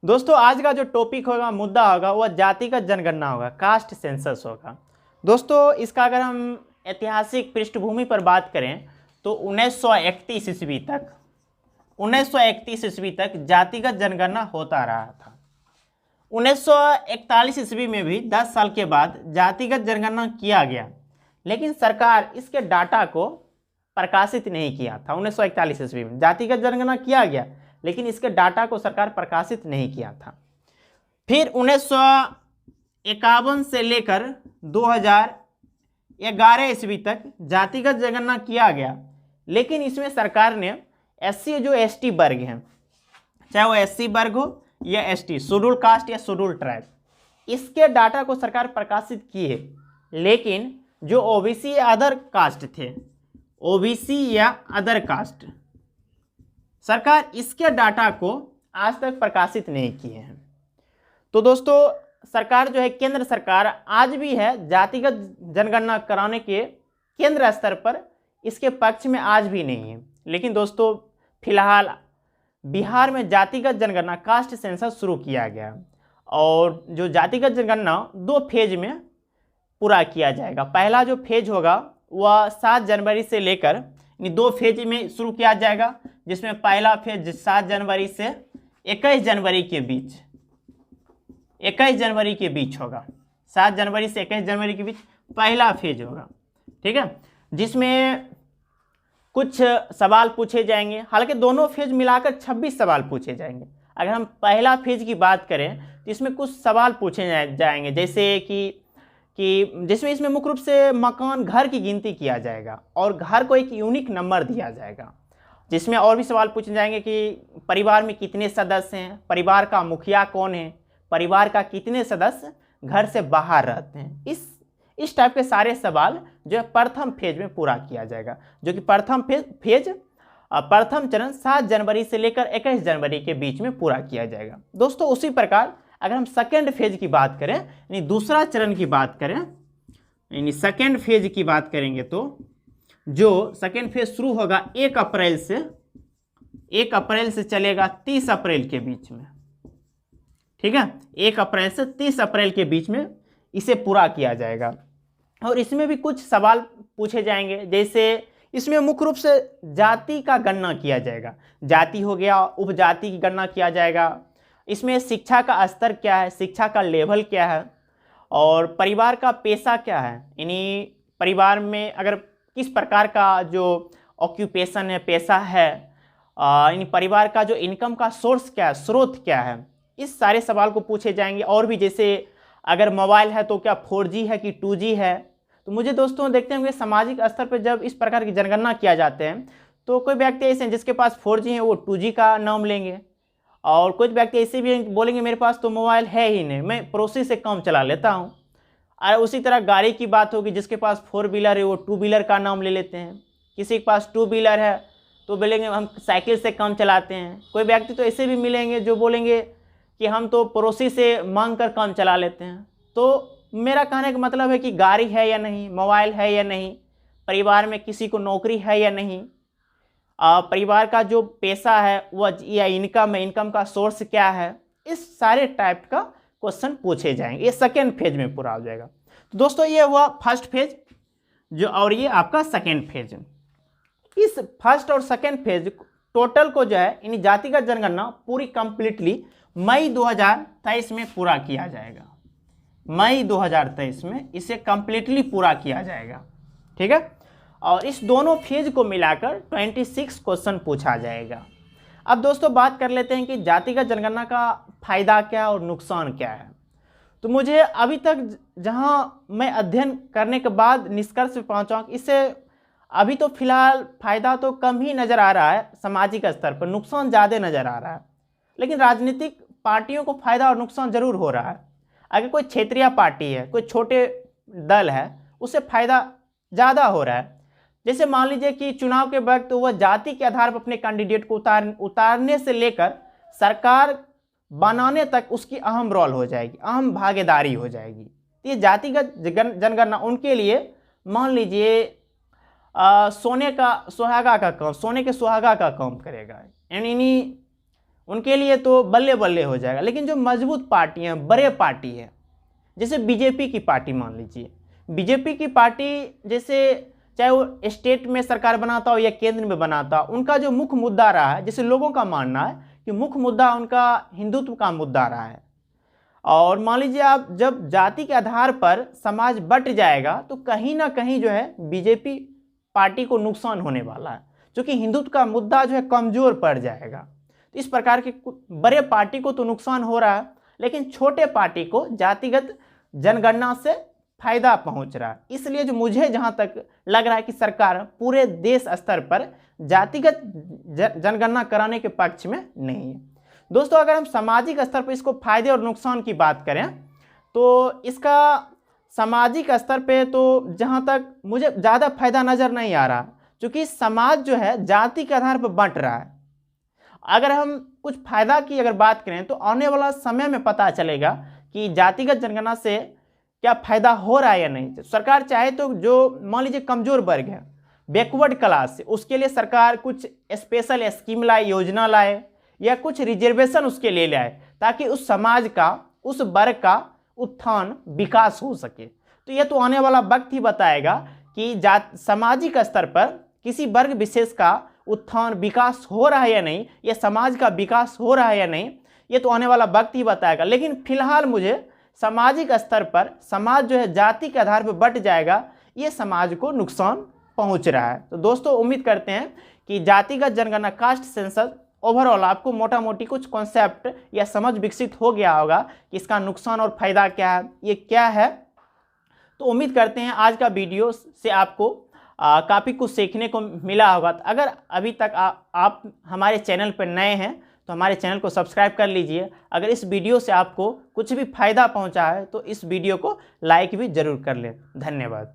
दोस्तों आज का जो टॉपिक होगा, मुद्दा होगा, वह जातिगत जनगणना होगा, कास्ट सेंसस होगा। दोस्तों इसका अगर हम ऐतिहासिक पृष्ठभूमि पर बात करें तो 1931 ईस्वी तक 1931 ईस्वी तक जातिगत जनगणना होता रहा था। 1941 ईस्वी में भी 10 साल के बाद जातिगत जनगणना किया गया, लेकिन सरकार इसके डाटा को प्रकाशित नहीं किया था। 1941 ईस्वी में जातिगत जनगणना किया गया, लेकिन इसके डाटा को सरकार प्रकाशित नहीं किया था। फिर 1951 से लेकर 2011 ईस्वी तक जातिगत जनगणना किया गया, लेकिन इसमें सरकार ने एससी जो एसटी वर्ग हैं, चाहे वो एससी वर्ग हो या एसटी, शेड्यूल कास्ट या शेड्यूल ट्राइब, इसके डाटा को सरकार प्रकाशित की है। लेकिन जो ओबीसी या अदर कास्ट थे, ओबीसी या अदर कास्ट, सरकार इसके डाटा को आज तक प्रकाशित नहीं किए हैं। तो दोस्तों सरकार जो है, केंद्र सरकार आज भी है जातिगत जनगणना कराने के केंद्र स्तर पर इसके पक्ष में आज भी नहीं है। लेकिन दोस्तों फिलहाल बिहार में जातिगत जनगणना कास्ट सेंसस शुरू किया गया, और जो जातिगत जनगणना 2 फेज में पूरा किया जाएगा। पहला जो फेज होगा वह 7 जनवरी से लेकर 2 फेज में शुरू किया जाएगा, जिसमें पहला फेज 7 जनवरी से 21 जनवरी के बीच 21 जनवरी के बीच होगा। 7 जनवरी से 21 जनवरी के बीच पहला फेज होगा, ठीक है, जिसमें कुछ सवाल पूछे जाएंगे। हालांकि दोनों फेज मिलाकर 26 सवाल पूछे जाएंगे। अगर हम पहला फेज की बात करें तो इसमें कुछ सवाल पूछे जाएंगे, जैसे कि जिसमें इसमें मुख्य रूप से मकान, घर की गिनती किया जाएगा और घर को एक यूनिक नंबर दिया जाएगा। जिसमें और भी सवाल पूछे जाएंगे कि परिवार में कितने सदस्य हैं, परिवार का मुखिया कौन है, परिवार का कितने सदस्य घर से बाहर रहते हैं। इस टाइप के सारे सवाल जो है प्रथम फेज में पूरा किया जाएगा, जो कि प्रथम चरण 7 जनवरी से लेकर 21 जनवरी के बीच में पूरा किया जाएगा। दोस्तों उसी प्रकार अगर हम सेकेंड फेज की बात करें, यानी दूसरा चरण की बात करें, यानी सेकेंड फेज की बात करेंगे, तो जो सेकेंड फेज शुरू होगा 1 अप्रैल से चलेगा 30 अप्रैल के बीच में, ठीक है, 1 अप्रैल से 30 अप्रैल के बीच में इसे पूरा किया जाएगा। और इसमें भी कुछ सवाल पूछे जाएंगे, जैसे इसमें मुख्य रूप से जाति का गणना किया जाएगा। जाति हो गया, उपजाति की गणना किया जाएगा। इसमें शिक्षा का स्तर क्या है, शिक्षा का लेवल क्या है, और परिवार का पेशा क्या है, यानी परिवार में अगर किस प्रकार का जो ऑक्यूपेशन है, पेशा है, यानी परिवार का जो इनकम का सोर्स क्या है, स्रोत क्या है, इस सारे सवाल को पूछे जाएंगे। और भी जैसे अगर मोबाइल है तो क्या 4G है कि 2G है। तो मुझे दोस्तों देखते होंगे सामाजिक स्तर पर जब इस प्रकार की जनगणना किया जाते हैं तो कोई व्यक्ति ऐसे हैं जिसके पास 4G है, वो 2G का नाम लेंगे, और कुछ व्यक्ति ऐसे भी बोलेंगे मेरे पास तो मोबाइल है ही नहीं, मैं पड़ोसी से कम चला लेता हूँ। और उसी तरह गाड़ी की बात होगी, जिसके पास 4 व्हीलर है वो 2 व्हीलर का नाम ले लेते हैं। किसी के पास 2 व्हीलर है तो बोलेंगे हम साइकिल से कम चलाते हैं। कोई व्यक्ति तो ऐसे भी मिलेंगे जो बोलेंगे कि हम तो पड़ोसी से मांग कर कम चला लेते हैं। तो मेरा कहने का मतलब है कि गाड़ी है या नहीं, मोबाइल है या नहीं, परिवार में किसी को नौकरी है या नहीं, परिवार का जो पेशा है वह या इनकम है, इनकम का सोर्स क्या है, इस सारे टाइप का क्वेश्चन पूछे जाएंगे। ये सेकेंड फेज में पूरा हो जाएगा। तो दोस्तों ये हुआ फर्स्ट फेज जो, और ये आपका सेकेंड फेज। इस फर्स्ट और सेकेंड फेज टोटल को जो है इन जातिगत जनगणना पूरी कंप्लीटली मई 2023 में पूरा किया जाएगा। मई 2023 में इसे कंप्लीटली पूरा किया जाएगा, ठीक है। और इस दोनों फेज को मिलाकर 26 क्वेश्चन पूछा जाएगा। अब दोस्तों बात कर लेते हैं कि जातिगत जनगणना का फायदा क्या है और नुकसान क्या है। तो मुझे अभी तक जहां मैं अध्ययन करने के बाद निष्कर्ष पे पहुंचा, इससे अभी तो फिलहाल फायदा तो कम ही नज़र आ रहा है, सामाजिक स्तर पर नुकसान ज़्यादा नज़र आ रहा है। लेकिन राजनीतिक पार्टियों को फायदा और नुकसान जरूर हो रहा है। अगर कोई क्षेत्रीय पार्टी है, कोई छोटे दल है, उससे फायदा ज़्यादा हो रहा है। जैसे मान लीजिए कि चुनाव के वक्त वह जाति के आधार पर अपने कैंडिडेट को उतारने से लेकर सरकार बनाने तक उसकी अहम रोल हो जाएगी, अहम भागीदारी हो जाएगी। तो ये जातिगत जनगणना उनके लिए मान लीजिए सोने के सुहागा का काम करेगा। यानी उनके लिए तो बल्ले बल्ले हो जाएगा। लेकिन जो मजबूत पार्टी हैं, बड़े पार्टी है, जैसे बीजेपी की पार्टी मान लीजिए, बीजेपी की पार्टी जैसे चाहे वो स्टेट में सरकार बनाता हो या केंद्र में बनाता हो, उनका जो मुख्य मुद्दा रहा है, जैसे लोगों का मानना है कि मुख्य मुद्दा उनका हिंदुत्व का मुद्दा रहा है। और मान लीजिए आप जब जाति के आधार पर समाज बट जाएगा तो कहीं ना कहीं जो है बीजेपी पार्टी को नुकसान होने वाला है, क्योंकि हिंदुत्व का मुद्दा जो है कमजोर पड़ जाएगा। तो इस प्रकार के बड़े पार्टी को तो नुकसान हो रहा है, लेकिन छोटे पार्टी को जातिगत जनगणना से फायदा पहुंच रहा है। इसलिए जो मुझे जहां तक लग रहा है कि सरकार पूरे देश स्तर पर जातिगत जनगणना कराने के पक्ष में नहीं है। दोस्तों, अगर हम सामाजिक स्तर पर इसको फायदे और नुकसान की बात करें तो इसका सामाजिक स्तर पे तो जहां तक मुझे ज़्यादा फायदा नज़र नहीं आ रहा, क्योंकि समाज जो है जाति के आधार पर बंट रहा है। अगर हम कुछ फायदा की अगर बात करें तो आने वाला समय में पता चलेगा कि जातिगत जनगणना से क्या फायदा हो रहा है या नहीं। सरकार चाहे तो जो मान लीजिए कमजोर वर्ग है, बैकवर्ड क्लास है, उसके लिए सरकार कुछ स्पेशल स्कीम लाए, योजना लाए, या कुछ रिजर्वेशन उसके लिए लाए, ताकि उस समाज का, उस वर्ग का उत्थान विकास हो सके। तो यह तो आने वाला वक्त ही बताएगा कि सामाजिक स्तर पर किसी वर्ग विशेष का उत्थान विकास हो रहा है या नहीं, या समाज का विकास हो रहा है या नहीं, ये तो आने वाला वक्त ही बताएगा। लेकिन फिलहाल मुझे सामाजिक स्तर पर समाज जो है जाति के आधार पर बट जाएगा, ये समाज को नुकसान पहुंच रहा है। तो दोस्तों, उम्मीद करते हैं कि जातिगत जनगणना, कास्ट सेंसस, ओवरऑल आपको मोटा मोटी कुछ कॉन्सेप्ट या समझ विकसित हो गया होगा कि इसका नुकसान और फायदा क्या है, ये क्या है। तो उम्मीद करते हैं आज का वीडियो से आपको काफ़ी कुछ सीखने को मिला होगा। तो अगर अभी तक आप हमारे चैनल पर नए हैं तो हमारे चैनल को सब्सक्राइब कर लीजिए। अगर इस वीडियो से आपको कुछ भी फायदा पहुंचा है तो इस वीडियो को लाइक भी ज़रूर कर लें। धन्यवाद।